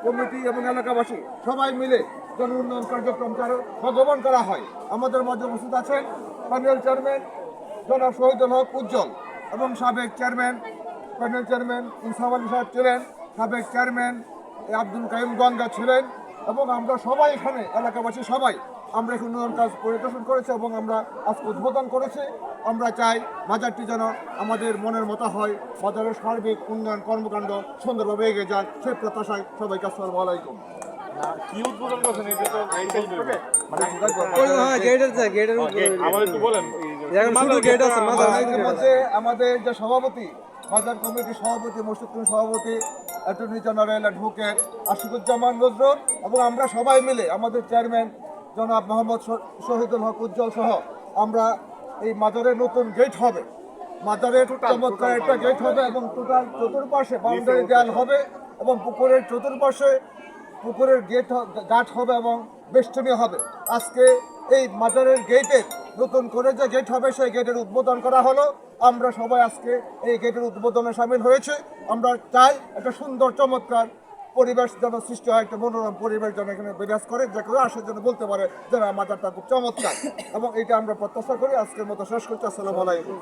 Committee এবং এলাকাবাসী সবাই মিলে জন উন্নয়ন কার্যক্রম ভগবান করা হয়। আমাদের মাঝে উপস্থিত আছেন প্যানেল চেয়ারম্যান জনাব শহীদুল হক উজ্জ্বল এবং সাবেক চেয়ারম্যান প্যানেল চেয়ারম্যান ইনসাফ আলী সাহেব ছিলেন, সাবেক চেয়ারম্যান আব্দুল কাইম গঙ্গা ছিলেন এবং আমরা সবাই এখানে এলাকাবাসী সবাই আমরা এখন উন্নয়ন কাজ পরিদর্শন করেছি এবং আমরা আজকে উদ্বোধন করেছি। আমরা চাই বাজারটি যেন আমাদের মনের মতো হয়, বাজারের সার্বিক উন্নয়ন কর্মকাণ্ড সুন্দরভাবে এগিয়ে যান, সেই প্রত্যাশায় সবাইকে আসসালামু আলাইকুম। কি উদ্বোধন করছেন এটা তো আমাদের যে সভাপতি বাজার কমিটির সভাপতি মসজিদ সভাপতি attorney general advocate Ashikuzzaman Nazrul এবং আমরা সবাই মিলে আমাদের চেয়ারম্যান জনাব মোহাম্মদ শহীদুল হক উজ্জ্বল সহ আমরা এই মাজারের নতুন গেট হবে, মাজারের চমৎকার একটা গেট হবে এবং টোটাল চতুর্পাশে বাউন্ডারি দেয়াল হবে এবং পুকুরের চতুর্পাশে পুকুরের গাট হবে এবং বেষ্টনী হবে। আজকে এই মাজারের গেটের নতুন করে যে গেট হবে সেই গেটের উদ্বোধন করা হলো। আমরা সবাই আজকে এই গেটের উদ্বোধনে সামিল হয়েছে। আমরা চাই একটা সুন্দর চমৎকার পরিবেশ যেন সৃষ্টি হয়, একটা মনোরম পরিবেশ যেন এখানে বিরাজ করে, যে কেউ আসার জন্য বলতে পারে যে মাজারটা খুব চমৎকার এবং এটা আমরা প্রত্যাশা করি। আজকের মতো শেষ করছি। আসসালামু আলাইকুম।